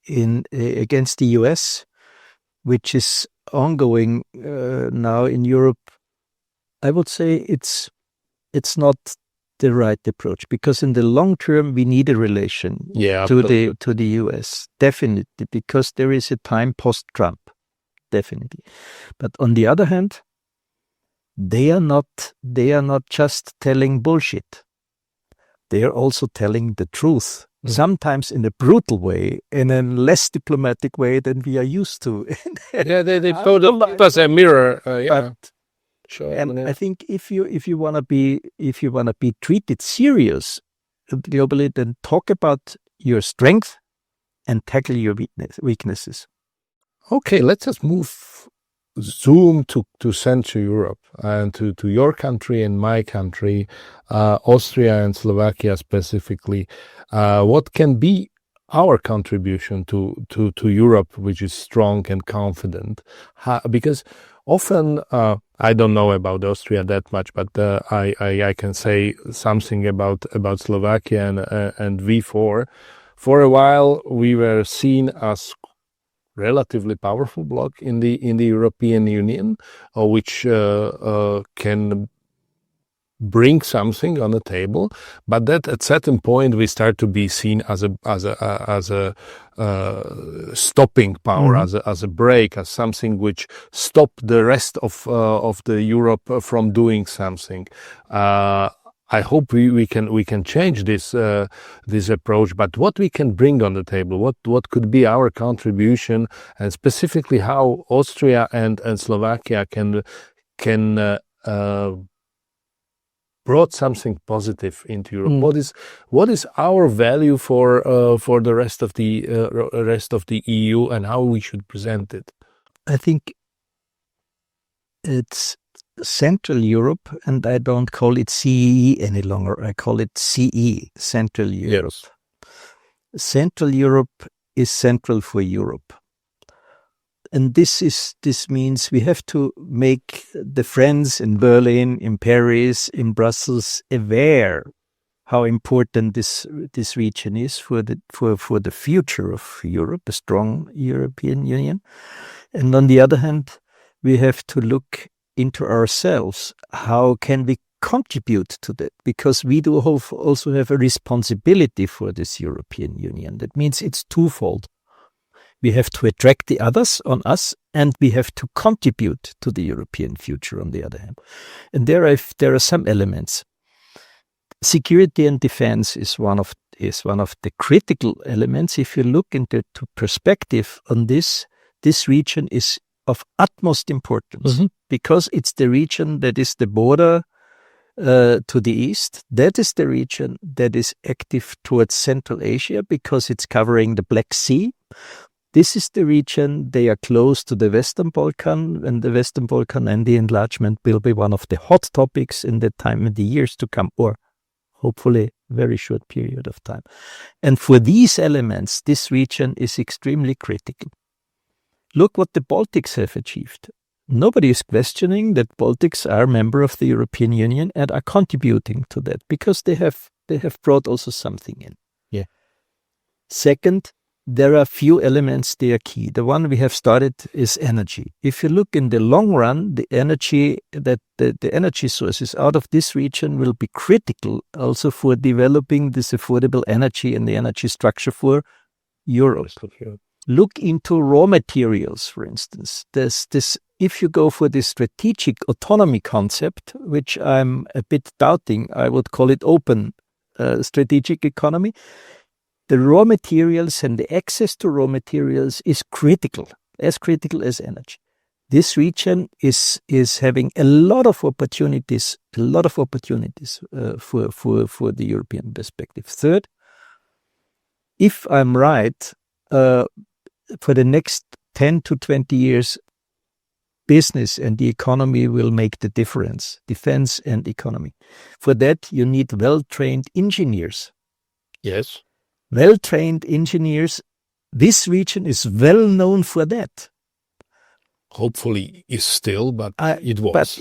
against the US, which is ongoing now in Europe, I would say it's not the right approach, because in the long term we need a relation to the US, definitely, because there is a time post-Trump, definitely. But on the other hand, they are not just telling bullshit. They are also telling the truth, sometimes in a brutal way, in a less diplomatic way than we are used to. They put us a mirror. Sure. And I think if you want to be treated serious globally, then talk about your strength and tackle your weaknesses. Okay, let's just zoom to Central Europe and to your country and my country, Austria and Slovakia specifically. What can be our contribution to Europe, which is strong and confident? Because often, I don't know about Austria that much, but I can say something about Slovakia and V4. For a while, we were seen as relatively powerful bloc in the European Union, which can bring something on the table, but that at certain point we start to be seen as a stopping power, as a break, as something which stop the rest of the Europe from doing something. I hope we can change this approach, but what we can bring on the table, what could be our contribution, and specifically how Austria and Slovakia can brought something positive into Europe. What is our value for the rest of the EU, and how we should present it? I think it's Central Europe, and I don't call it CEE any longer. I call it CE, Central Europe. Yes. Central Europe is central for Europe. And this means we have to make the friends in Berlin, in Paris, in Brussels aware how important this region is for the future of Europe, a strong European Union. And on the other hand, we have to look into ourselves. How can we contribute to that? Because we do also have a responsibility for this European Union. That means it's twofold. We have to attract the others on us, and we have to contribute to the European future on the other hand. And there are some elements. Security and defense is one of the critical elements. If you look into perspective on this region is of utmost importance because it's the region that is the border to the east. That is the region that is active towards Central Asia because it's covering the Black Sea. This is the region, they are close to the Western Balkan, and the Western Balkan and the enlargement will be one of the hot topics in the time in the years to come, or hopefully very short period of time. And for these elements, this region is extremely critical. Look what the Baltics have achieved. Nobody is questioning that Baltics are a member of the European Union and are contributing to that because they have brought also something in. Yeah. Second, there are few elements that are key. The one we have started is energy. If you look in the long run, the energy sources out of this region will be critical also for developing this affordable energy and the energy structure for Europe. Look into raw materials, for instance. If you go for the strategic autonomy concept, which I'm a bit doubting, I would call it open strategic economy. The raw materials and the access to raw materials is critical as energy. This region is having a lot of opportunities for the European perspective. Third, if I'm right, for the next 10 to 20 years, business and the economy will make the difference, defense and economy. For that, you need well-trained engineers. Yes. Well-trained engineers. This region is well known for that. Hopefully is still, but it was. But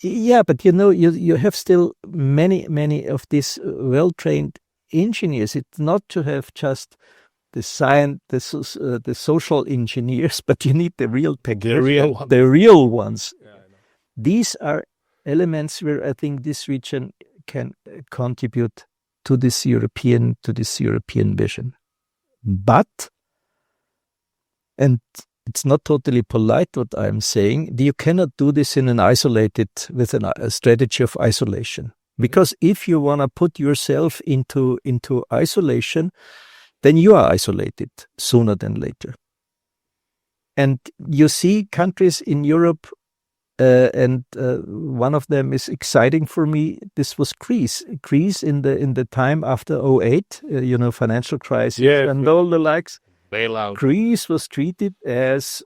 you have still many of these well-trained engineers. It's not to have just the social engineers, but you need the real technicians, the real ones. Yeah, these are elements where I think this region can contribute to this European vision. But, and it's not totally polite what I'm saying, you cannot do this with a strategy of isolation. Because if you want to put yourself into isolation, then you are isolated sooner than later. And you see countries in Europe, and one of them is exciting for me. This was Greece. Greece in the time after 2008, financial crisis and all the likes. Bailout. Greece was treated as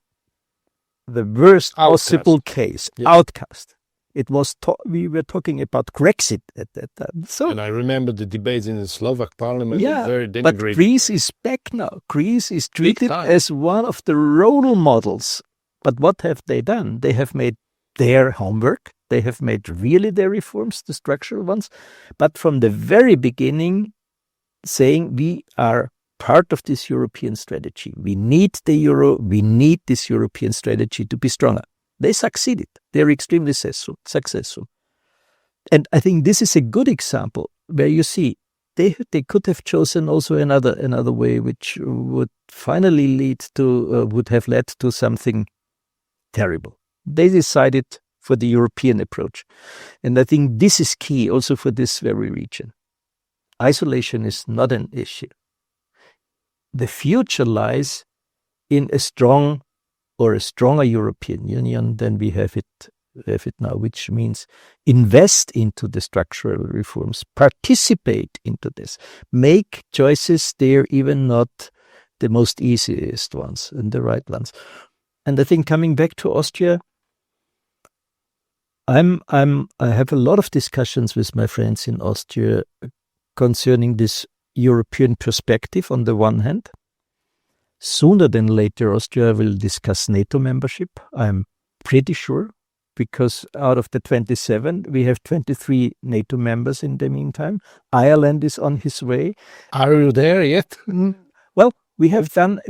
the worst possible case, outcast. It was we were talking about Brexit at that time. So, and I remember the debates in the Slovak parliament. Very denigrating. But Greece is back now. Greece is treated as one of the role models. But what have they done? They have made their homework. They have made really their reforms, the structural ones. But from the very beginning, saying we are part of this European strategy. We need the euro. We need this European strategy to be stronger. They succeeded. They're extremely successful. And I think this is a good example where you see they could have chosen also another way, which would finally would have led to something terrible. They decided for the European approach. And I think this is key also for this very region. Isolation is not an issue. The future lies in a stronger European Union than we have it now, which means invest into the structural reforms, participate into this, make choices they're even not the most easiest ones and the right ones. And I think coming back to Austria, I have a lot of discussions with my friends in Austria concerning this European perspective on the one hand. Sooner than later, Austria will discuss NATO membership. I'm pretty sure, because out of the 27, we have 23 NATO members in the meantime. Ireland is on his way. Are you there yet? Well, we have done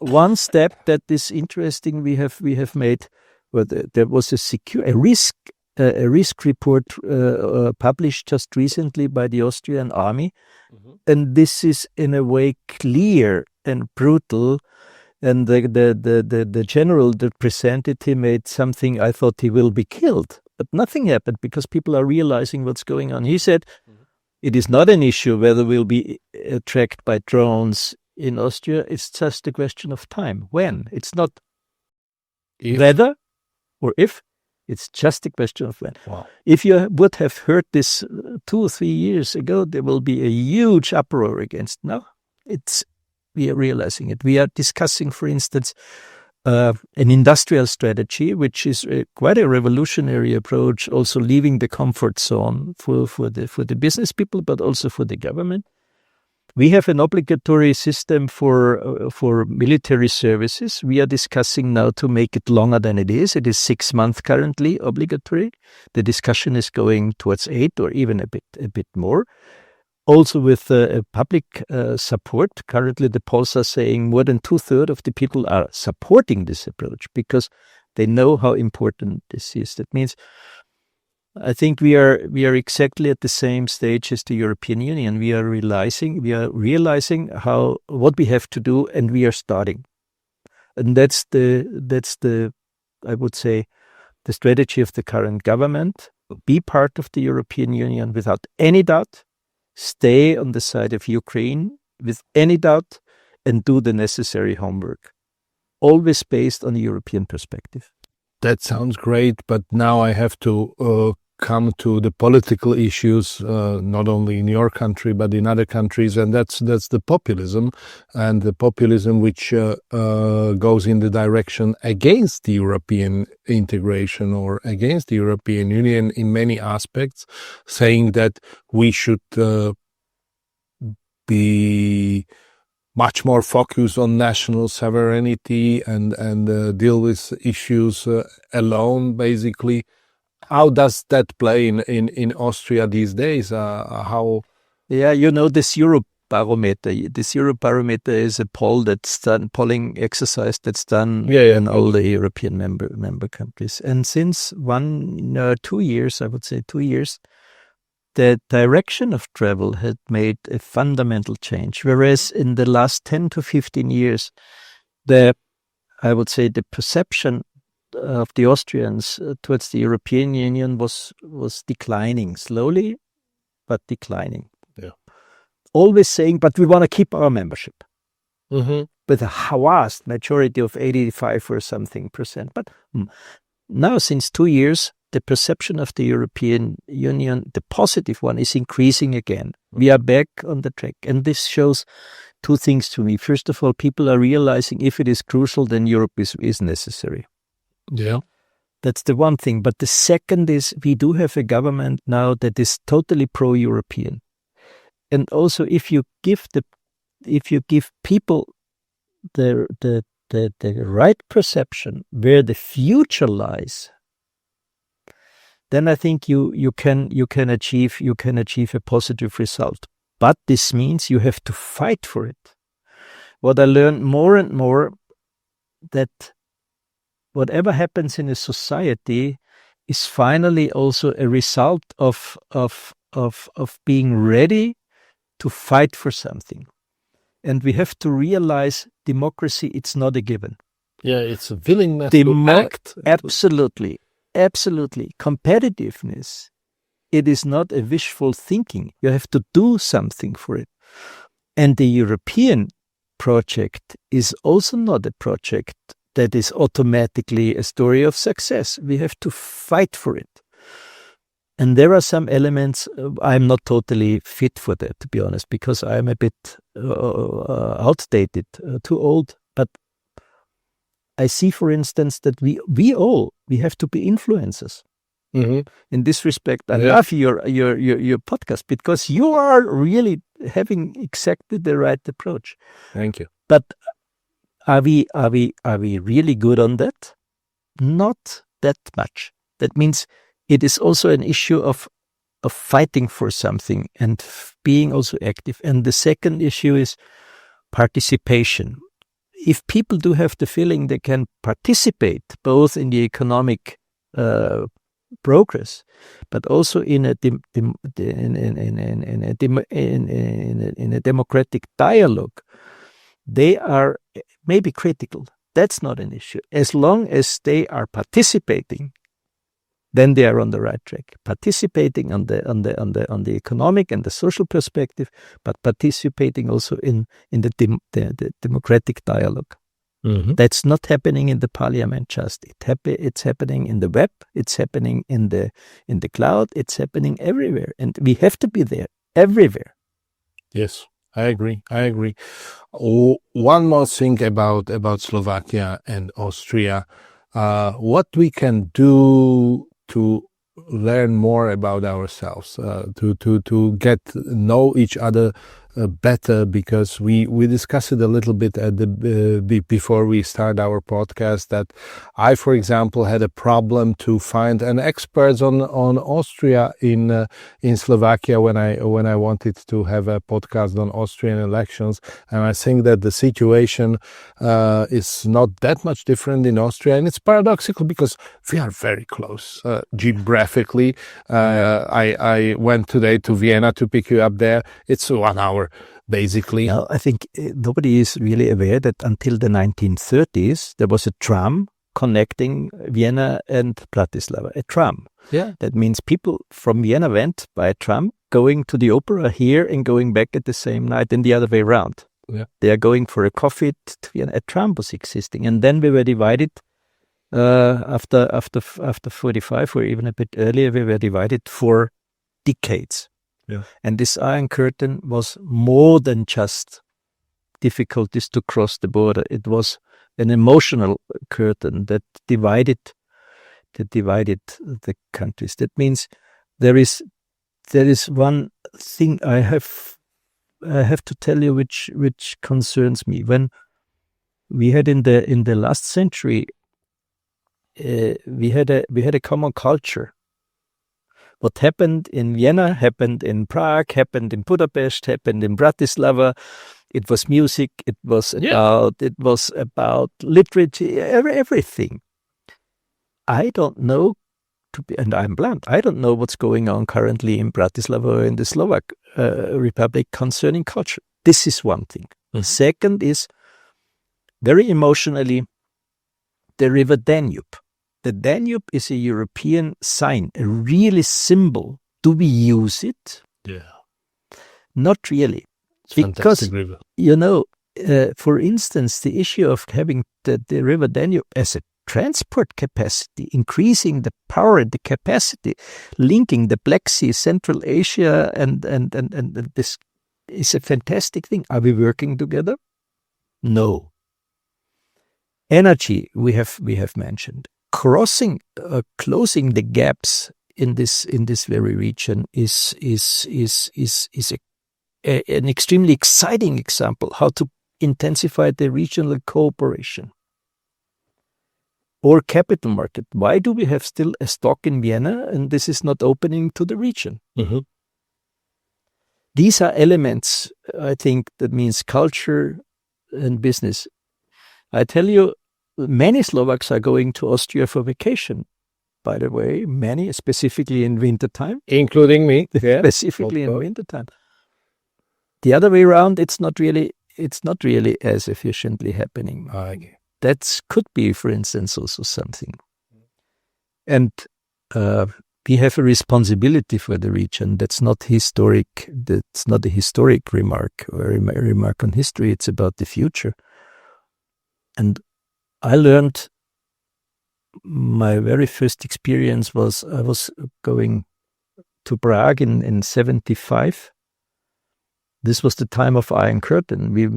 one step that is interesting. We have made. Well, there was a risk report published just recently by the Austrian army, and this is in a way clear and brutal And the general that presented him made something, I thought he will be killed. But nothing happened because people are realizing what's going on. He said, it is not an issue whether we'll be tracked by drones in Austria. It's just a question of time. When? It's not whether or if. It's just a question of when. Wow. If you would have heard this 2 or 3 years ago, there will be a huge uproar against. Now, we are realizing it. We are discussing, for instance, an industrial strategy, which is quite a revolutionary approach, also leaving the comfort zone for the business people, but also for the government. We have an obligatory system for military services. We are discussing now to make it longer than it is. It is 6 months currently obligatory. The discussion is going towards 8 or even a bit more. Also with public support, currently the polls are saying more than 2/3 of the people are supporting this approach because they know how important this is. That means I think we are exactly at the same stage as the European Union. We are realizing what we have to do, and we are starting. And that's the I would say the strategy of the current government. Be part of the European Union without any doubt. Stay on the side of Ukraine with any doubt, and do the necessary homework. Always based on a European perspective. That sounds great, but now I have to come to the political issues, not only in your country but in other countries, and that's the populism, and the populism which goes in the direction against the European integration or against the European Union in many aspects, saying that we should be much more focused on national sovereignty and deal with issues alone, basically. How does that play in Austria these days? How? Yeah, this Eurobarometer. This Eurobarometer is a polling exercise that's done in all the European member countries. And since 2 years, I would say 2 years, the direction of travel had made a fundamental change. Whereas in the last 10 to 15 years, the perception of the Austrians towards the European Union was declining, slowly, but declining. Yeah. Always saying, but we want to keep our membership. Mm-hmm. With a vast majority of 85 or something percent. But now, since 2 years, the perception of the European Union, the positive one, is increasing again. We are back on the track. And this shows 2 things to me. First of all, people are realizing if it is crucial, then Europe is necessary. Yeah. That's the one thing. But the second is we do have a government now that is totally pro-European. And also if you give people the right perception where the future lies, then I think you can achieve a positive result. But this means you have to fight for it. What I learned more and more, that whatever happens in a society is finally also a result of being ready to fight for something. And we have to realize democracy, it's not a given. Yeah, it's a willingness to act. Absolutely. Competitiveness, it is not a wishful thinking. You have to do something for it. And the European project is also not a project that is automatically a story of success. We have to fight for it. And there are some elements, I'm not totally fit for that, to be honest, because I'm a bit outdated, too old. But I see, for instance, that we have to be influencers. Mm-hmm. In this respect, I love your podcast because you are really having exactly the right approach. Thank you. But are we really good on that? Not that much. That means it is also an issue of fighting for something and being also active. And the second issue is participation. If people do have the feeling they can participate both in the economic progress, but also in a democratic dialogue, they are maybe critical. That's not an issue. As long as they are participating, then they are on the right track. Participating on the economic and the social perspective, but participating also in the democratic dialogue. Mm-hmm. That's not happening in the parliament just. It's happening in the web. It's happening in the cloud. It's happening everywhere, and we have to be there everywhere. Yes, I agree. Oh, one more thing about Slovakia and Austria. What we can do to learn more about ourselves, to get know each other better, because we discussed it a little bit at the before we start our podcast, that I, for example, had a problem to find an expert on Austria in Slovakia when I wanted to have a podcast on Austrian elections, and I think that the situation is not that much different in Austria, and it's paradoxical because we are very close geographically. I went today to Vienna to pick you up there. It's 1 hour. Basically. Now, I think nobody is really aware that until the 1930s, there was a tram connecting Vienna and Bratislava, a tram. Yeah. That means people from Vienna went by a tram, going to the opera here and going back at the same night, and the other way around. Yeah. They are going for a coffee to Vienna. A tram was existing. And then we were divided after 45, or even a bit earlier, we were divided for decades. Yeah. And this Iron Curtain was more than just difficulties to cross the border. It was an emotional curtain that divided the countries. That means there is one thing I have to tell you which concerns me. When we had in the last century, we had a common culture. What happened in Vienna happened in Prague, happened in Budapest, happened in Bratislava. It was music. It was about literature. Everything. I don't know, and I'm blunt. I don't know what's going on currently in Bratislava or in the Slovak Republic concerning culture. This is one thing. Mm-hmm. Second is, very emotionally, the river Danube. The Danube is a European sign, a really symbol. Do we use it? Yeah. Not really. It's because, river. For instance, the issue of having the river Danube as a transport capacity, increasing the power and the capacity, linking the Black Sea, Central Asia, and this is a fantastic thing. Are we working together? No. Energy, we have mentioned. Closing the gaps in this very region is an extremely exciting example how to intensify the regional cooperation. Or capital market. Why do we have still a stock in Vienna and this is not opening to the region? Mm-hmm. These are elements, I think, that means culture and business. I tell you, many Slovaks are going to Austria for vacation, by the way, many, specifically in wintertime. Including me. Yeah. Specifically in wintertime. The other way around, it's not really as efficiently happening. Okay. That could be, for instance, also something. And we have a responsibility for the region. That's not historic. That's not a historic remark or a remark on history. It's about the future. And I learned, my very first experience was, I was going to Prague in 1975. This was the time of Iron Curtain. We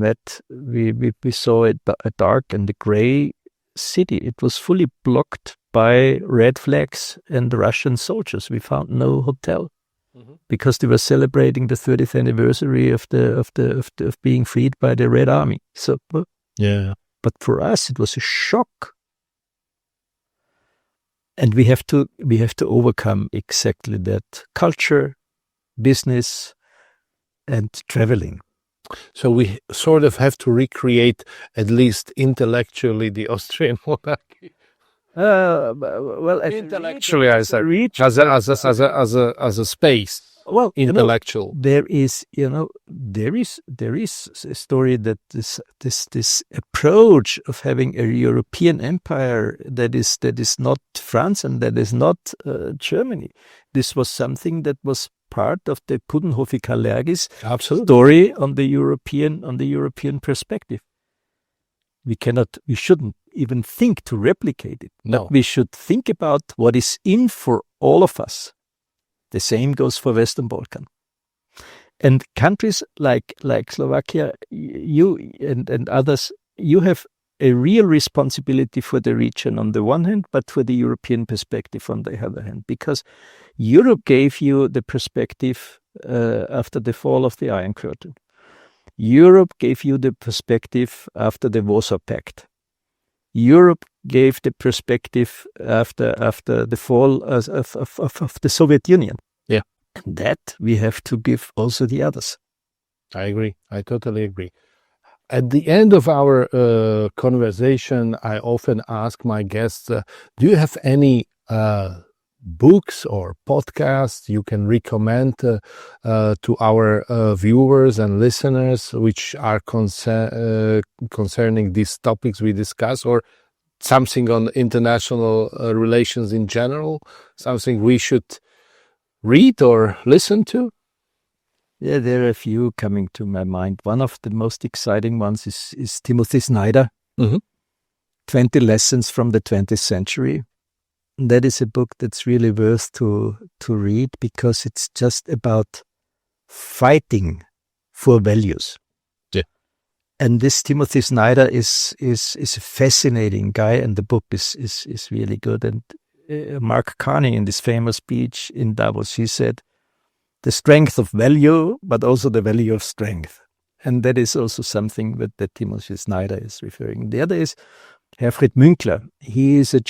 saw a dark and a gray city. It was fully blocked by red flags and Russian soldiers. We found no hotel because they were celebrating the 30th anniversary of being freed by the Red Army. So yeah. But for us, it was a shock. And we have to overcome exactly that. Culture, business, and traveling. So we sort of have to recreate, at least intellectually, the Austrian monarchy. Well, intellectually, as a space. Well, intellectual. There is a story that this approach of having a European empire that is not France and that is not Germany. This was something that was part of the Pudenhofer-Kalergis story on the European perspective. We shouldn't even think to replicate it. No. We should think about what is in for all of us. The same goes for Western Balkan. And countries like Slovakia, you and others, you have a real responsibility for the region on the one hand, but for the European perspective on the other hand, because Europe gave you the perspective after the fall of the Iron Curtain. Europe gave you the perspective after the Warsaw Pact. Europe gave the perspective after the fall of the Soviet Union. Yeah. And that we have to give also the others. I agree. I totally agree. At the end of our conversation, I often ask my guests, do you have any books or podcasts you can recommend to our viewers and listeners which are concerning these topics we discuss, or something on international relations in general, something we should read or listen to? Yeah, there are a few coming to my mind. One of the most exciting ones is Timothy Snyder, 20 Lessons from the 20th Century. That is a book that's really worth to read because it's just about fighting for values. Yeah. And this Timothy Snyder is a fascinating guy, and the book is really good. And Mark Carney, in this famous speech in Davos, he said, the strength of value, but also the value of strength. And that is also something that Timothy Snyder is referring. The other is Herfried Münkler. He's a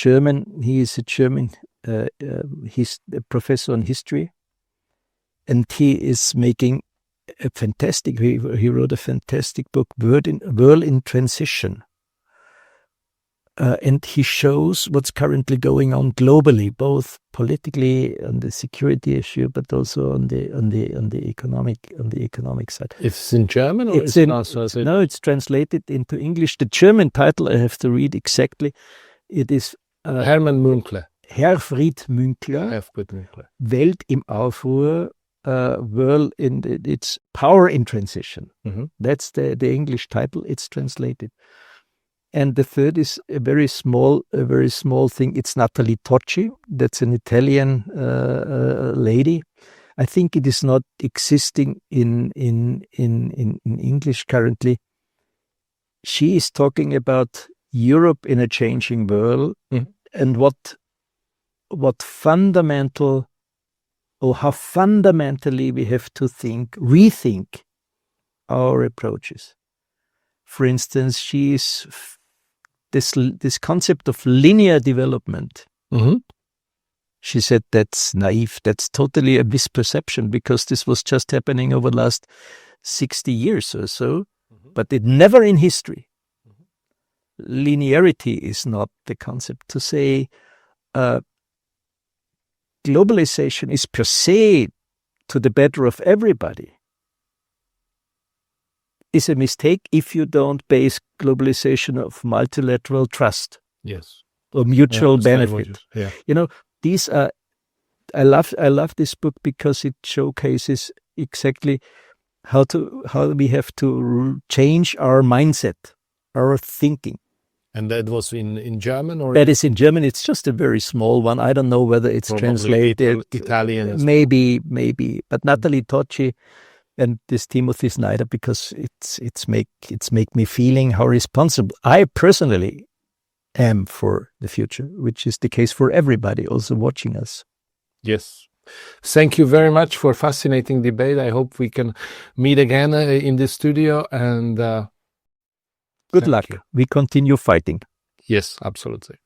professor in history, and he is making he wrote a fantastic book, World in Transition. And he shows what's currently going on globally, both politically on the security issue, but also on the economic side. It's in German, or no, it's translated into English. The German title I have to read exactly. It is Hermann Münkler. Herfried Münkler. Welt im Aufruhr. It's Power in Transition. That's the English title. It's translated. And the third is a very small thing. It's Natalie Tocci. That's an Italian lady. I think it is not existing in English currently. She is talking about Europe in a changing world, and how fundamentally we have to rethink our approaches. For instance, she is this concept of linear development. She said that's naive. That's totally a misperception because this was just happening over the last 60 years or so, but it never in history. Linearity is not the concept. To say globalization is per se to the better of everybody is a mistake if you don't base globalization of multilateral trust. Yes. Or mutual benefit. Yeah. These are, I love this book because it showcases exactly how we have to change our mindset, our thinking. And that was in German, or that is in German. It's just a very small one. I don't know whether it's translated Italian. Maybe. But Natalie Tocci and this Timothy Snyder, because it's make me feeling how responsible I personally am for the future, which is the case for everybody also watching us. Yes. Thank you very much for fascinating debate. I hope we can meet again in the studio, and good luck. We continue fighting. Yes, absolutely.